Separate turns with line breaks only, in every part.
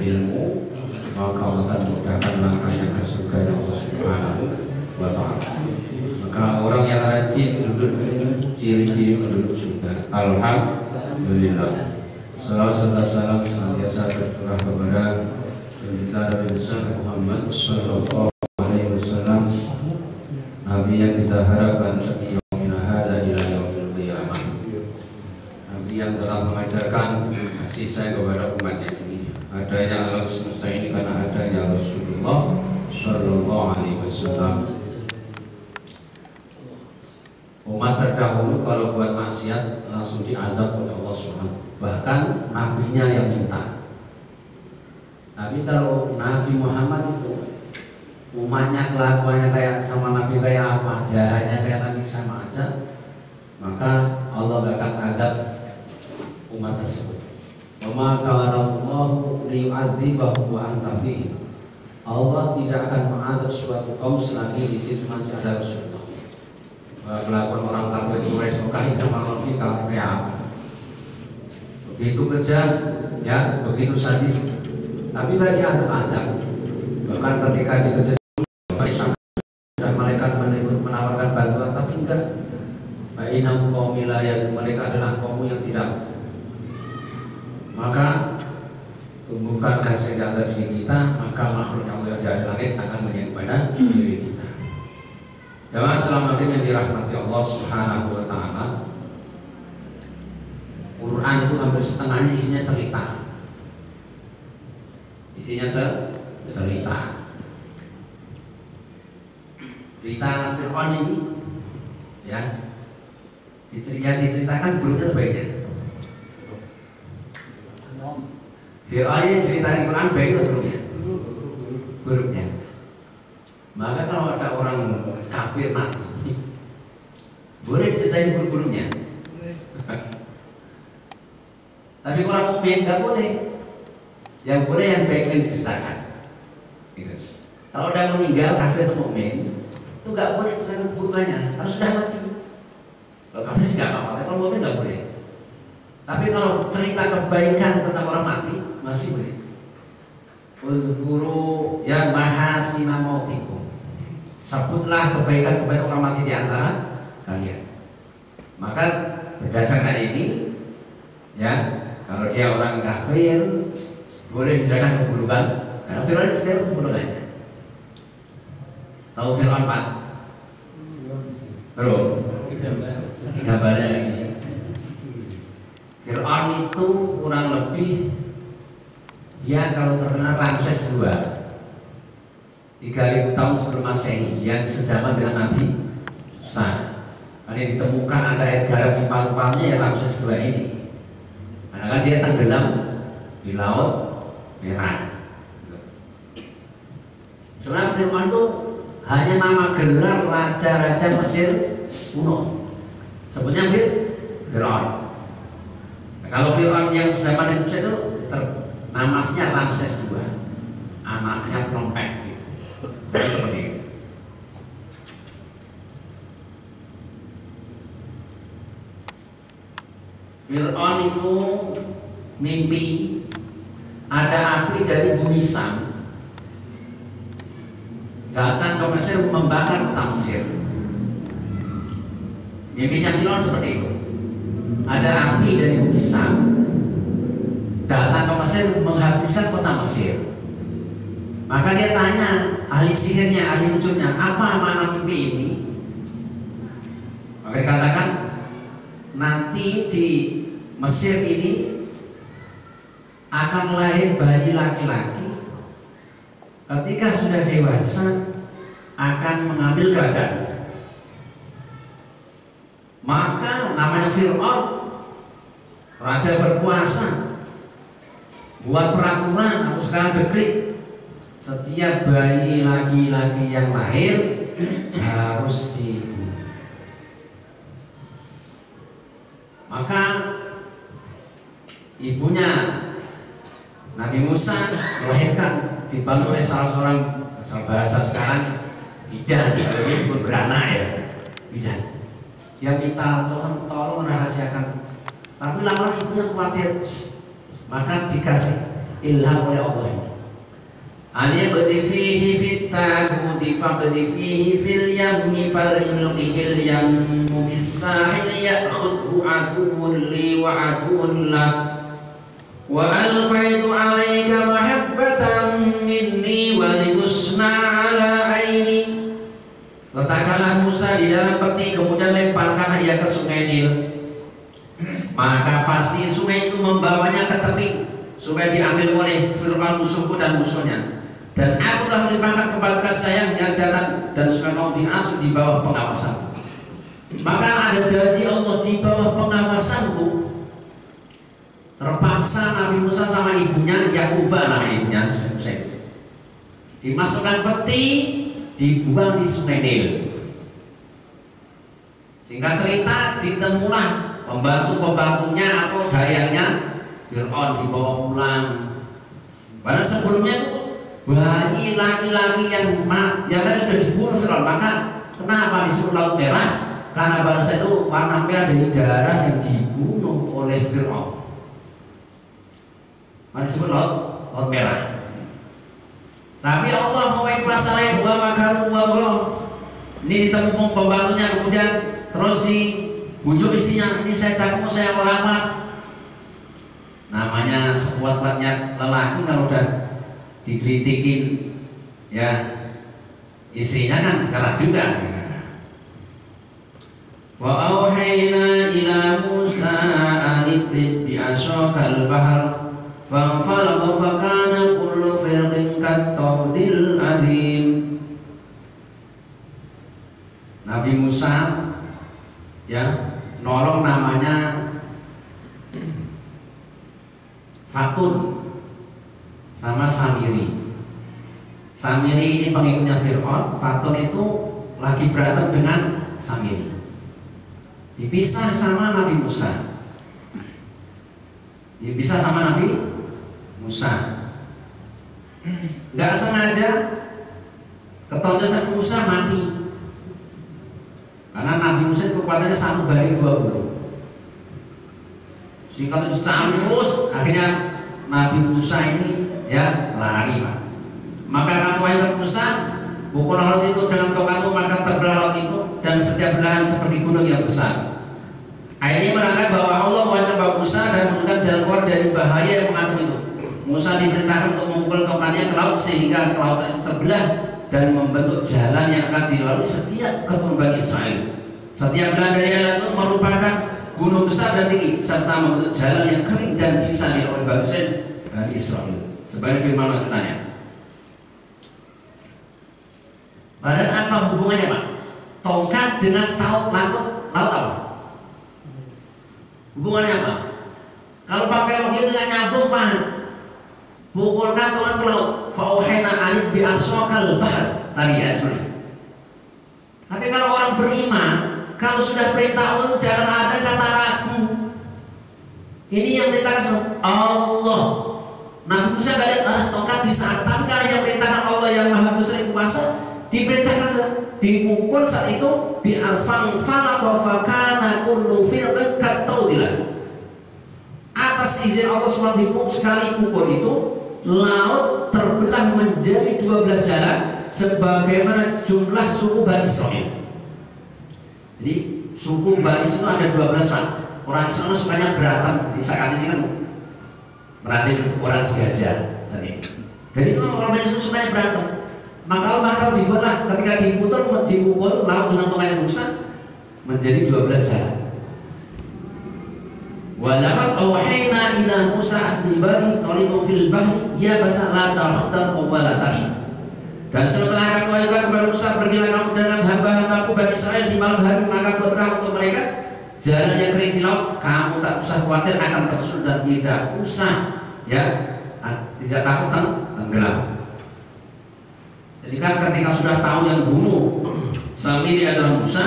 ilmu, maka Allah akan mudahkan langkahnya ke surga Allah Subhanahu wa Ta'ala. Maka orang yang rajin duduk di sini ciri-ciri penduduk surga. Alhamdulillah. Salam senantiasa tercurah kepada kita Nabi besar Muhammad Sallallahu Alaihi Wasallam, Nabi yang kita harapkan sejak yaumina hadza ila yaumil qiyamah, Nabi yang telah mengajarkan kasih sayang kepada umatnya ini. Adanya alam semesta ini karena adanya Rasulullah Sallallahu Alaihi Wasallam. Umat terdahulu kalau buat maksiat langsung diadab oleh Allah Subhanahu. Bahkan nabinya yang minta. Tapi kalau Nabi Muhammad itu umatnya kelakuannya kayak sama Nabi kayak apa, jahatnya kayak Nabi sama aja, maka Allah gak akan adab umat tersebut. Wa kana Allahu liyu'adzibahum wa anta fihim. Allah tidak akan mengadab suatu kaum selagi di situ masih ada Rasulullah. Kelakuan orang kafir Quraisy Mekah itu Nabi kayak apa? Begitu kejam, ya, begitu sadis. Tapi tidak diadab-adab. Bahkan ketika dikejar sudah malaikat menawarkan bantuan, tapi enggak. Bainahum qaumil la ya'lamun, mereka adalah kaum yang tidak. Maka tumbuhkan kasih yang ada di kita, maka makhluk yang mulia dari langit akan menjadi pada diri kita. Jemaah selamat yang dirahmati Allah Subhanahu wa Ta'ala. Quran itu hampir setengahnya isinya cerita. Isinya cerita. Cerita Fir'aun ini, ya, yang diceritakan buruknya baiknya. Fir'aun ini cerita Quran baik atau buruknya? Buruknya. Maka kalau ada orang kafir mati, boleh diceritain buruk-buruknya. Tapi orang mukmin nggak boleh. Yang boleh yang baik yang diceritakan. Gitu. Kalau udah meninggal kafir atau mukmin, itu nggak boleh ceritakan burukannya, harus sudah mati. Kalau kafir sih nggak apa-apa, kalau mukmin nggak boleh. Tapi kalau cerita kebaikan tentang orang mati masih boleh. Uzkuru ya mahasina mautikum. Sebutlah kebaikan-kebaikan orang mati di antara kalian. Maka berdasarkan ini, ya, kalau dia orang kafir boleh diceritakan keburukan, karena Fir'aun itu sendiri keburukannya. Tahu Fir'aun Pak? Bro, gambarnya lagi. Fir'aun itu kurang lebih, ya kalau terkenal Ramses II, 3000 tahun sebelum Masehi, yang sejaman dengan Nabi Musa. Karena ditemukan ada air garam di paru-parunya ya Ramses II ini. Karena kan dia tenggelam di Laut Merah. Sebenarnya Fir'aun itu hanya nama gelar raja-raja Mesir kuno. Sebutnya Fir'aun. Nah, kalau Fir'aun yang sejaman dengan Musa itu namanya Ramses II, anaknya Pelompek gitu. Seperti itu. Fir'aun itu mimpi ada api dari bumi Sam datang ke Mesir membakar kota Mesir. Mimpinya Fir'aun seperti itu. Ada api dari bumi Sam datang ke Mesir menghabiskan kota Mesir. Maka dia tanya ahli sihirnya, ahli nuculnya, apa makna mimpi ini? Maka dikatakan nanti di Mesir ini akan lahir bayi laki-laki, ketika sudah dewasa akan mengambil kerajaan. Maka namanya Fir'aun, raja berkuasa, buat peraturan atau sekarang dekret, setiap bayi laki-laki yang lahir harus dibunuh. Maka ibunya Nabi Musa melahirkan, dibantu oleh salah seorang, bahasa sekarang bidan, kalau ini beranak ya, bidan. Dia minta Tuhan tolong rahasiakan, tapi lama ibunya khawatir, maka dikasih ilham oleh Allah ini. Ani qadhi fihi fit tabuti faqadhi fihi fil yammi falyulqihil yammu bis-sahil ya'khudhu aduwwun li wa aduwwun la wa alqaitu 'alaika mahabbatan minni wa litusna 'ala 'aini. Letakkanlah Musa di dalam peti, kemudian lemparkanlah ia ke sungai Nil. Maka pasti sungai itu membawanya ke tepi supaya diambil oleh Fir'aun musuhku dan musuhnya. Dan aku telah melimpahkan kepada kasih sayang yang datang dan supaya kau diasuh di bawah pengawasanku. Maka ada janji Allah di bawah pengawasanku. Terpaksa Nabi Musa sama ibunya, Yakubah nama ibunya, dimasukkan peti, dibuang di sungai Nil. Singkat cerita, ditemulah pembantu-pembantunya atau dayanya Fir'aun dibawa pulang. Pada sebelumnya itu bayi laki-laki yang sudah dibunuh Fir'aun. Maka kenapa disebut Laut Merah? Karena bangsa itu warna merah dari darah yang dibunuh oleh Fir'aun. Maka disebut Laut Merah. Tapi Allah mempunyai kuasa lain, wa makaru wa golong. Ini ditemu pembantunya, kemudian terus dibujuk istrinya, ini saya cakap, saya mau lamar. Namanya sekuat-kuatnya lelaki kalau udah dikritikin ya istrinya kan kalah juga. Wa auhayna ila Musa an idrib bi asakal bahr fanfalaqa fa kana kullu firqin kattawdil azim. Nabi Musa ya nolong namanya Fatun sama Samiri. Samiri ini pengikutnya Fir'aun, Fatun itu lagi berantem dengan Samiri. Dipisah sama Nabi Musa. Dipisah sama Nabi Musa. Nggak sengaja ketonjol Musa mati. Karena Nabi Musa itu kekuatannya 1/20. Singkat itu terus akhirnya Nabi Musa ini ya lari Pak. Maka kamu wahai Musa, pukul laut itu dengan tongkatmu, maka terbelah laut itu dan setiap belahan seperti gunung yang besar. Akhirnya menangkap bahwa Allah mengancam Musa dan menunjukkan jalan keluar dari bahaya yang mengancam itu. Musa diperintahkan untuk memukul tongkatnya ke laut sehingga ke laut itu terbelah dan membentuk jalan yang akan dilalui setiap keturunan Bani Israel. Setiap belahan dari jalan itu merupakan gunung besar dan tinggi serta membentuk jalan yang kering dan bisa dilalui Bani Israel. Sebagai firman Allah tanya. Padahal apa hubungannya Pak? Tongkat dengan laut apa? Hubungannya apa? Kalau pakai logika nggak nyambung Pak. Pukulkan Tuhan ke laut. Fauhena alid bi aswakal bahr. Tadi ya sebenarnya. Tapi kalau orang beriman, kalau sudah perintah Allah jangan ada kata ragu. Ini yang perintahkan Allah. Nabi Musa lihat tongkat di saat tangkal yang perintahkan Allah yang Maha Besar kuasa diperintahkan dipukul saat itu bi alfan falaqa fa kana kullu firqin kattawdilah. Atas izin Allah SWT sekali pukul itu laut terbelah menjadi 12 jalan sebagaimana jumlah suku Bani Israil. Jadi suku Bani Israil ada 12 orang. Orang Israel sukanya berantem di saat ini kan berarti orang Gaza saat ini. Jadi orang Bani Israil sukanya berantem. Maka dibuatlah ketika dipukul laut dengan tongkat Musa menjadi 12 jalan. Walaqad awhayna ila Musa ibadi tariqu fil bahri ya basa la takhtar wa la tash. Dan setelah aku wahyukan kepada Musa, pergilah kamu dengan hamba-hambaku Bani Israil di malam hari, maka buatlah untuk mereka jalan yang kering di laut. Kamu tak usah khawatir akan tersudut dan tidak usah ya tidak takut tenggelam. Jadi kan ketika sudah tahu yang bunuh Samiri adalah Musa,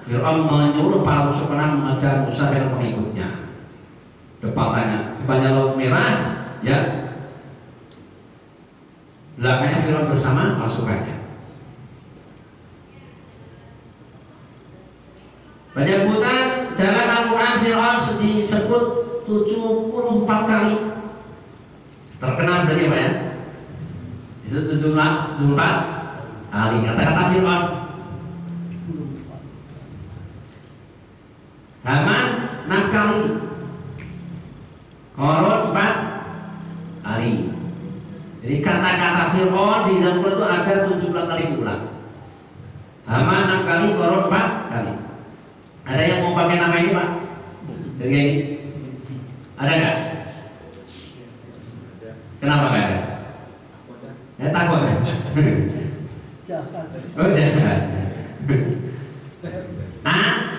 Fir'aun menyuruh para musuh panah mengejar Musa dan pengikutnya. Depannya Laut Merah, ya. Belakangnya Fir'aun bersama pasukannya. Penyebutan dalam Al-Quran Fir'aun disebut 74 kali. Terkenal pernah berarti apa ya? Disebut 74 kali. Kata-kata Fir'aun. Haman 6 kali. Korun 4 kali. Jadi kata-kata Fir'aun di dalam Quran itu ada 17 kali diulang. Haman 6 kali, Korun 4 kali. Ada yang mau pakai nama ini Pak? Dengan ini? Ada nggak? Kenapa nggak ada? Ya takut. Oh jangan.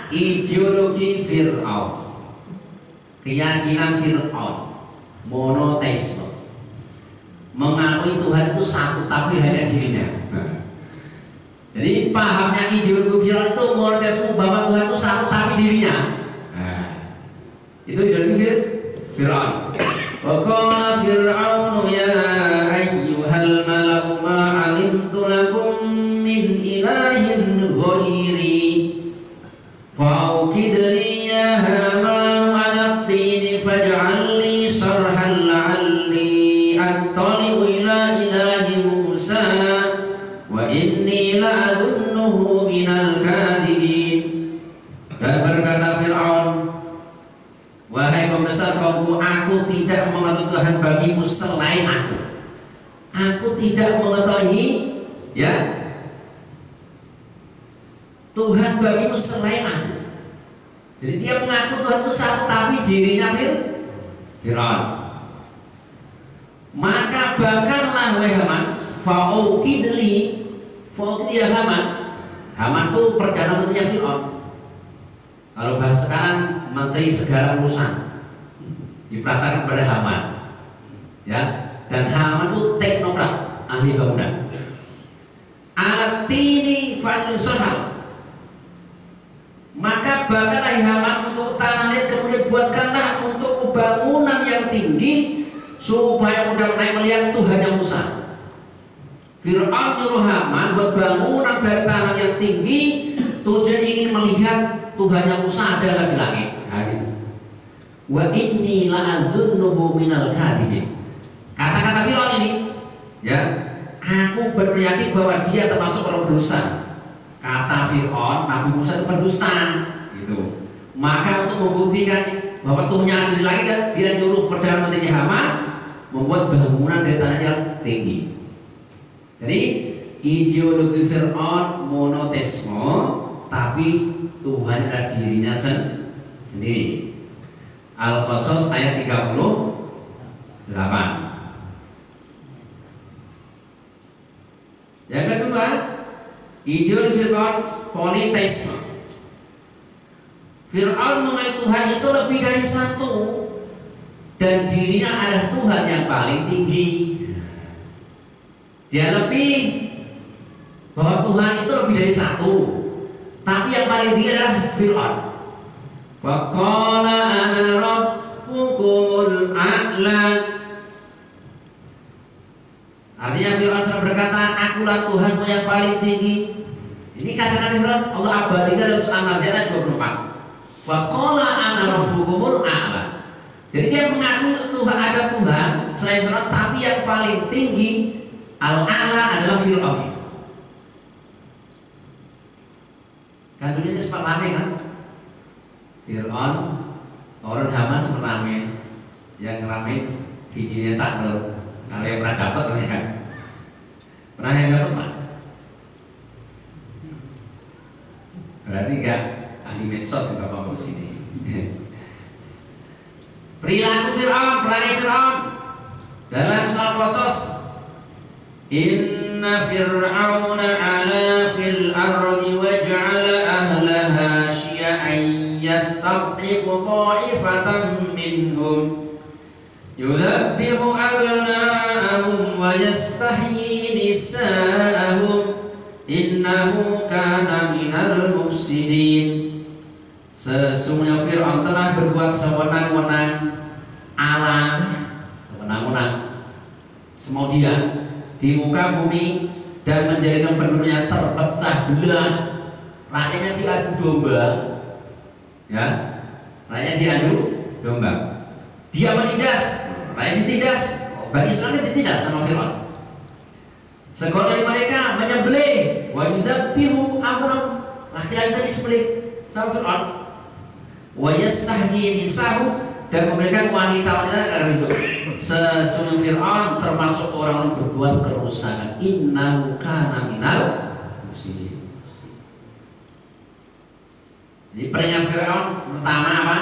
Ideologi Fir'aun, keyakinan Fir'aun, monoteisme, mengakui Tuhan itu satu tapi hanya dirinya. Jadi pahamnya ideologi Fir'aun itu monoteisme, bahwa Tuhan itu satu tapi dirinya. Itu ideologi Fir'aun. Waqala Fir'aunu ya ayyuhal mala'u ma 'alimtu lakum min ilahin ghairi fa'uqid li ya Haman 'ala at-tin faj'al li sarhan la'alli attali'u ila ilahi Musa wa inni la'adunnuhu minal kadhibin. Dan berkata Fir'aun, wahai pembesar kaumku, aku tidak mengetahui Tuhan bagimu selain aku. Aku tidak mengetahui ya Tuhan bagimu selain aku. Jadi dia mengaku Tuhan itu satu tapi dirinya Fir'aun. Maka bakarlah wahai Haman, fa'uqidli ya Haman. Haman itu perdana menterinya Fir'aun. Kalau bahasa sekarang menteri segala urusan diperasaan kepada Haman, ya. Dan Haman itu teknokrat, ahli bangunan. Alat tini fadil sohal. Maka bakarlah Haman untuk tanah liat, kemudian buatkanlah untuk bangunan yang tinggi supaya mudah-mudahan melihat Tuhannya Musa. Fir'aun nyuruh Haman buat bangunan dari tanah yang tinggi, tujuan ingin melihat Tuhannya Musa adalah di langit. Wa inni la'adhunnuhu minal kadhibin. Kata-kata Fir'aun ini, ya, aku beryakin bahwa dia termasuk orang berdosa. Kata Fir'aun, Nabi Musa itu pendusta, gitu. Maka untuk membuktikan bahwa Tuhannya ada di langit, dia nyuruh perdana menteri Haman membuat bangunan dari tanah yang tinggi. Jadi ideologi Fir'aun monoteisme, tapi Tuhan adalah dirinya sendiri. Al-Qasas ayat 38. Yang kedua, ideologi Fir'aun politeisme. Fir'aun mengenai Tuhan itu lebih dari satu, dan dirinya adalah Tuhan yang paling tinggi. Dia lebih bahwa Tuhan itu lebih dari satu, tapi yang paling tinggi adalah Fir'aun. Faqala ana rabbukumul a'la. Artinya Fir'aun sudah berkata, akulah Tuhanmu yang paling tinggi. Ini kata-kata Fir'aun Allah abadikan dalam surah An-Nazi'at 24. Faqala ana rabbukumul a'la. Jadi dia mengaku Tuhan, ada Tuhan selain Fir'aun, tapi yang paling tinggi al-a'la adalah Fir'aun. Kan dulu ini sempat rame kan? Fir'aun, orang Haman sempat rame. Yang rame videonya Cak Nur. Kalau yang pernah dapat ya. Pernah yang dapat Pak? Berarti enggak ahli medsos juga mau ke sini. Perilaku Fir'aun, perangai Fir'aun dalam surah Qasas. Inna Fir'auna 'ala fil ardi wa ja'ala ahlaha syi'an yastad'ifu ta'ifatan minhum yudabbihu abna'ahum wa yastahyi nisa'ahum innahu kana minal mufsidin. Sesungguhnya Fir'aun telah berbuat sewenang-wenang alam, sewenang-wenang semau dia di muka bumi dan menjadikan penduduknya terpecah belah, rakyatnya diadu domba, ya, rakyatnya diadu domba. Dia menindas, rakyat ditindas, Bani Israel ditindas sama Fir'aun. Sekolah dari mereka menyembelih wa yudabbihu amram, laki-laki tadi disembelih sama Fir'aun. Wa yastahyi nisahu, dan memberikan wanita-wanita agar hidup. Sesungguhnya Fir'aun termasuk orang yang berbuat kerusakan. Innahu kana minal mufsidin. Jadi peringat Fir'aun pertama apa?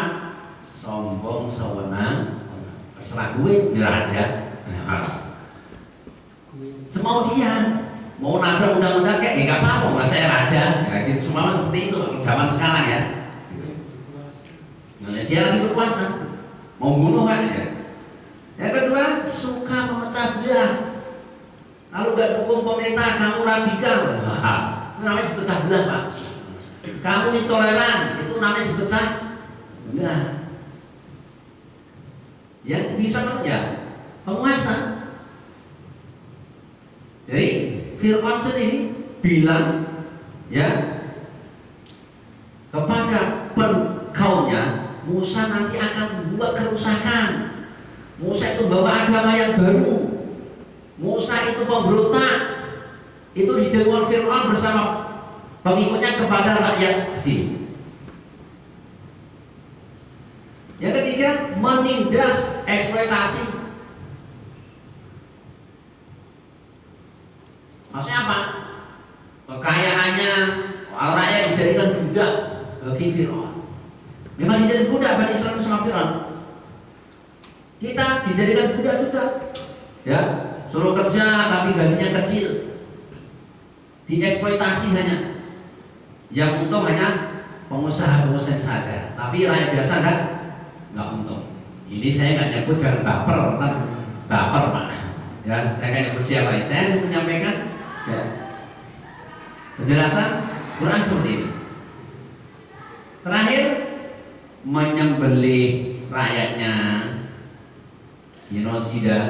Sombong, sewenang, terserah gue, raja. Semau dia, mau nabrak undang-undang kayak ya gak apa-apa, nggak saya raja. Ya, gitu. Semua seperti itu zaman sekarang ya. Nah, dia lagi berkuasa, mau bunuh kan ya. Yang kedua, suka memecah belah. Kalau gak dukung pemerintah, kamu radikal. Nah, itu namanya dipecah belah, Pak. Kamu intoleran, itu namanya dipecah belah. Yang bisa kerja penguasa. Jadi Fir'aun sendiri bilang ya kepada kaumnya, Musa nanti akan membuat kerusakan. Musa itu bawa agama yang baru. Musa itu pemberontak. Itu didengar Fir'aun bersama pengikutnya kepada rakyat kecil. Yang ketiga, menindas eksploitasi. Maksudnya apa? Kekayaannya rakyat dijadikan budak bagi Fir'aun. Memang dijadikan budak Bani Israel sama Fir'aun. Kita dijadikan budak juga. Ya, suruh kerja tapi gajinya kecil. Dieksploitasi hanya. Yang untung hanya pengusaha-pengusaha saja. Tapi rakyat biasa nggak untung. Ini saya nggak nyebut, jangan baper, baper Pak. Ya, saya nggak nyebut siapa. Saya menyampaikan ya, penjelasan Quran seperti ini. Terakhir, menyembelih rakyatnya, genosida,